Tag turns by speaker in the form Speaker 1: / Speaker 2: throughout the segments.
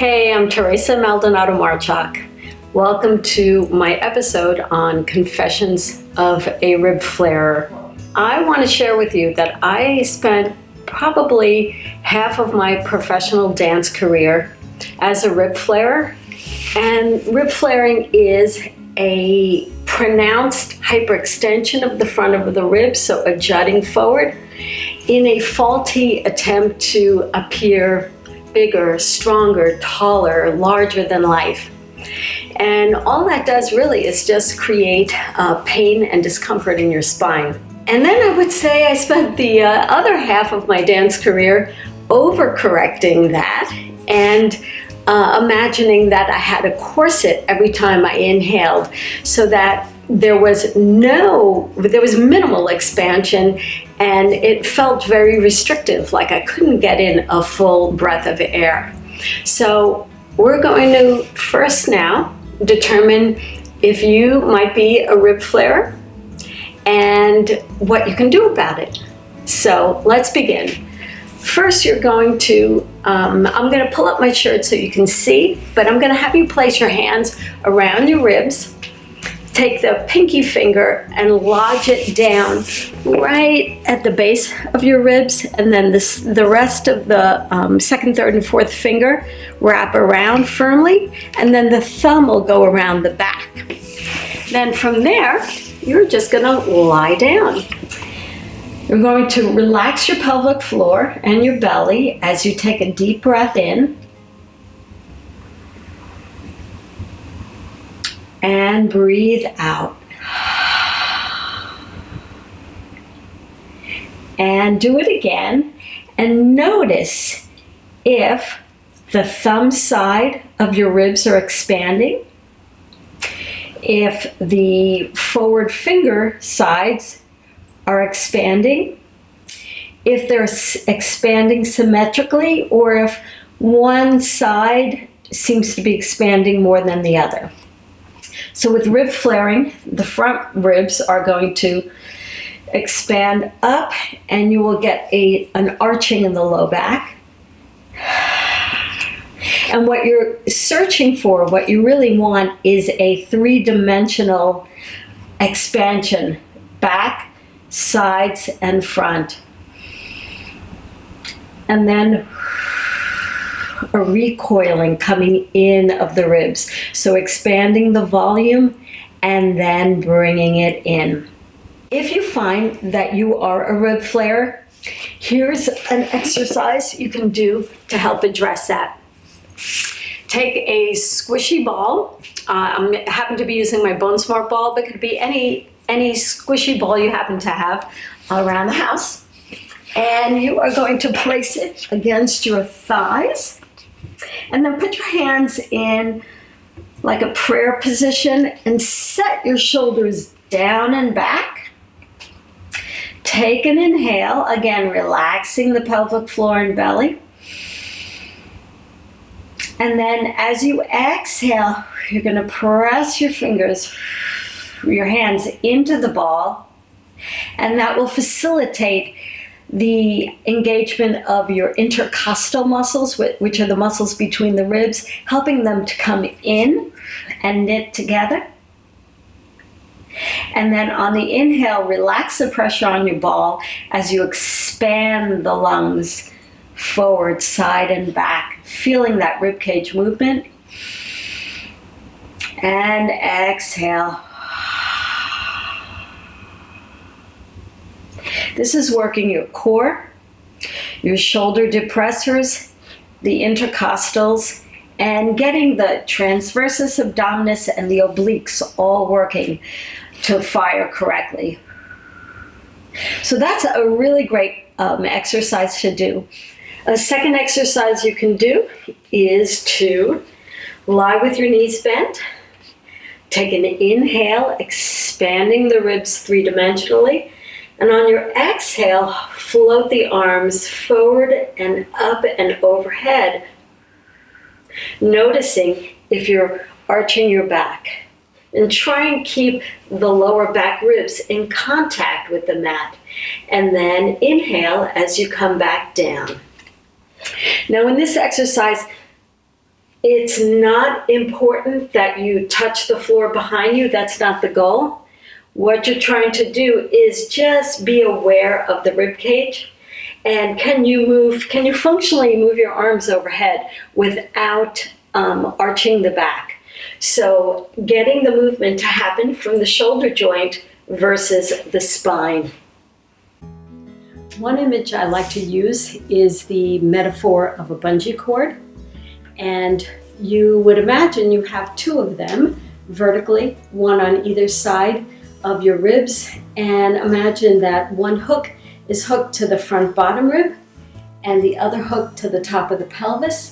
Speaker 1: Hey, I'm Teresa Maldonado-Marchak. Welcome to my episode on Confessions of a Rib Flarer. I want to share with you that I spent probably half of my professional dance career as a rib flarer. And rib flaring is a pronounced hyperextension of the front of the ribs, so a jutting forward, in a faulty attempt to appear bigger, stronger, taller, larger than life. And all that does really is just create pain and discomfort in your spine. And then I would say I spent the other half of my dance career overcorrecting that and imagining that I had a corset every time I inhaled, so that there was minimal expansion, and it felt very restrictive, like I couldn't get in a full breath of air. So we're going to first now determine if you might be a rib flarer and what you can do about it. So let's begin. First, you're going to, I'm going to pull up my shirt so you can see, but I'm going to have you place your hands around your ribs. Take the pinky finger and lodge it down right at the base of your ribs, and then the rest of the second, third, and fourth finger wrap around firmly, and then the thumb will go around the back. Then from there, you're just going to lie down. You're going to relax your pelvic floor and your belly as you take a deep breath in and breathe out. And do it again, and notice if the thumb side of your ribs are expanding, if the forward finger sides are expanding, if they're expanding symmetrically, or if one side seems to be expanding more than the other. So with rib flaring, the front ribs are going to expand up, and you will get an arching in the low back. And what you're searching for, what you really want, is a three-dimensional expansion: back, sides, and front. And then a recoiling coming in of the ribs. So expanding the volume and then bringing it in. If you find that you are a rib flarer, here's an exercise you can do to help address that. Take a squishy ball. I happen to be using my Bone Smart ball, but it could be any squishy ball you happen to have around the house. And you are going to place it against your thighs. And then put your hands in like a prayer position and set your shoulders down and back. Take an inhale, again relaxing the pelvic floor and belly. And then as you exhale, you're going to press your hands into the ball, and that will facilitate the engagement of your intercostal muscles, which are the muscles between the ribs, helping them to come in and knit together. And then on the inhale, relax the pressure on your ball as you expand the lungs forward, side, and back, feeling that rib cage movement. And exhale. This is working your core, your shoulder depressors, the intercostals, and getting the transversus abdominis and the obliques all working to fire correctly. So that's a really great exercise to do. A second exercise you can do is to lie with your knees bent. Take an inhale, expanding the ribs three-dimensionally. And on your exhale, float the arms forward and up and overhead, noticing if you're arching your back. And try and keep the lower back ribs in contact with the mat. And then inhale as you come back down. Now in this exercise, It's not important that you touch the floor behind you. That's not the goal. What you're trying to do is just be aware of the rib cage. And can you functionally move your arms overhead without arching the back? So getting the movement to happen from the shoulder joint versus the spine. One image I like to use is the metaphor of a bungee cord. And you would imagine you have two of them vertically, one on either side of your ribs. And imagine that one hook is hooked to the front bottom rib and the other hook to the top of the pelvis.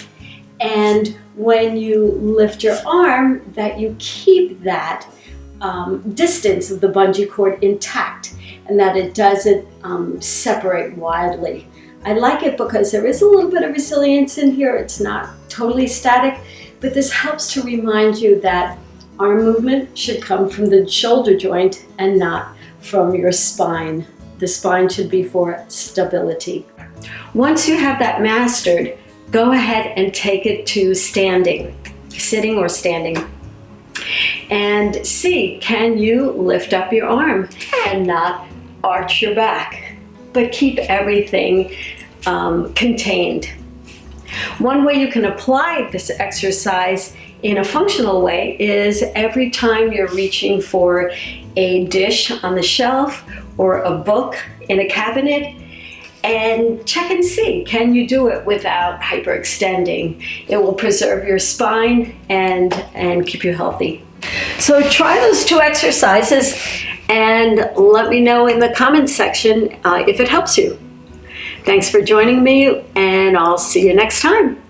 Speaker 1: And when you lift your arm, that you keep that distance of the bungee cord intact and that it doesn't separate wildly. I like it because there is a little bit of resilience in here. It's not totally static, but this helps to remind you that arm movement should come from the shoulder joint and not from your spine. The spine should be for stability. Once you have that mastered, go ahead and take it to standing, sitting or standing. And see, can you lift up your arm and not arch your back, but keep everything contained. One way you can apply this exercise in a functional way is every time you're reaching for a dish on the shelf or a book in a cabinet, and check and see, can you do it without hyperextending? It will preserve your spine and keep you healthy. So try those two exercises and let me know in the comments section if it helps you. Thanks for joining me, and I'll see you next time.